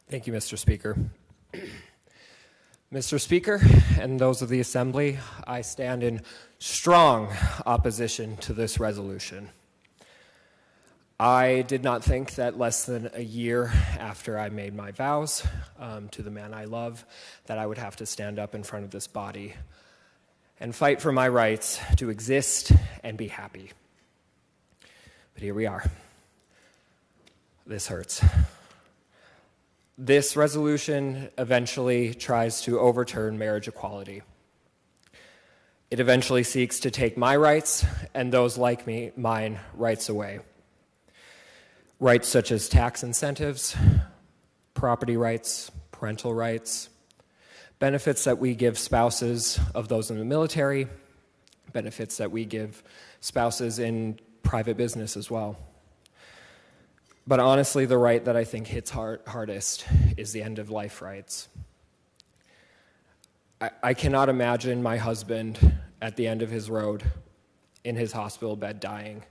Thank you, Mr. Speaker. Mr. Speaker, and those of the Assembly, I stand in strong opposition to this resolution. I did not think that less than a year after I made my vows to the man I love, that I would have to stand up in front of this body and fight for my rights to exist and be happy. But here we are. This hurts. This resolution eventually tries to overturn marriage equality. It eventually seeks to take my rights and those like me, mine rights away. Rights such as tax incentives, property rights, parental rights, benefits that we give spouses of those in the military, benefits that we give spouses in private business as well. But honestly, the right that I think hits hardest is the end-of-life rights. I cannot imagine my husband at the end of his road in his hospital bed dying,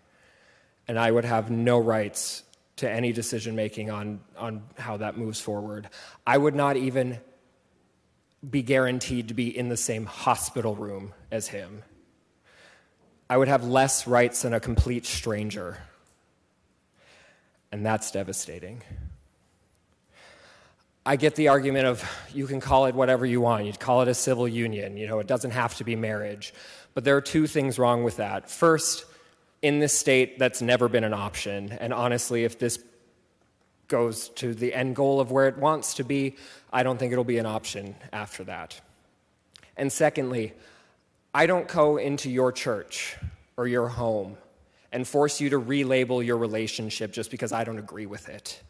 and I would have no rights to any decision-making on how that moves forward. I would not even be guaranteed to be in the same hospital room as him. I would have less rights than a complete stranger. And that's devastating. I get the argument of you can call it whatever you want. You'd call it a civil union. It doesn't have to be marriage. But there are two things wrong with that. First, in this state, that's never been an option. And honestly, if this goes to the end goal of where it wants to be, I don't think it'll be an option after that. And secondly, I don't go into your church or your home and force you to relabel your relationship just because I don't agree with it.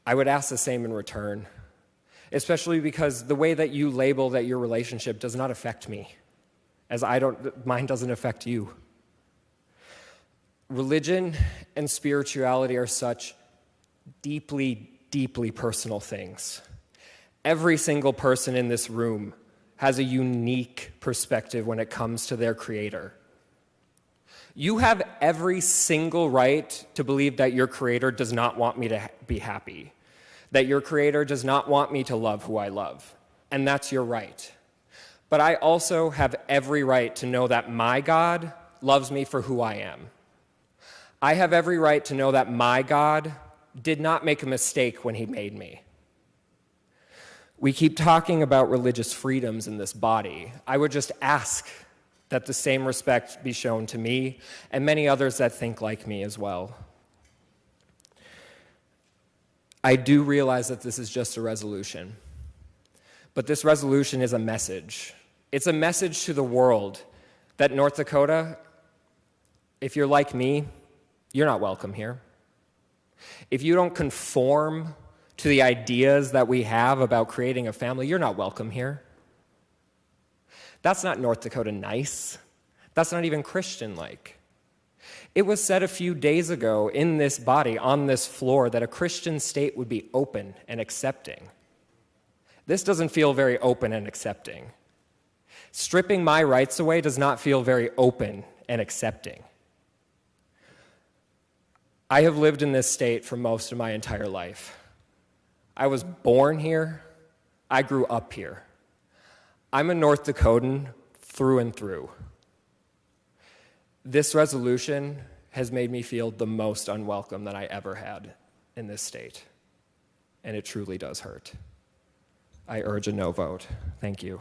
I would ask the same in return, especially because the way that you label that your relationship does not affect me, as mine doesn't affect you. Religion and spirituality are such deeply, deeply personal things. Every single person in this room has a unique perspective when it comes to their Creator. You have every single right to believe that your Creator does not want me to be happy, that your Creator does not want me to love who I love, and that's your right. But I also have every right to know that my God loves me for who I am. I have every right to know that my God did not make a mistake when He made me. We keep talking about religious freedoms in this body. I would just ask that the same respect be shown to me and many others that think like me as well. I do realize that this is just a resolution, but this resolution is a message. It's a message to the world that North Dakota, if you're like me, you're not welcome here. If you don't conform to the ideas that we have about creating a family, you're not welcome here. That's not North Dakota nice. That's not even Christian-like. It was said a few days ago in this body, on this floor, that a Christian state would be open and accepting. This doesn't feel very open and accepting. Stripping my rights away does not feel very open and accepting. I have lived in this state for most of my entire life. I was born here. I grew up here. I'm a North Dakotan through and through. This resolution has made me feel the most unwelcome that I ever had in this state, and it truly does hurt. I urge a no vote. Thank you.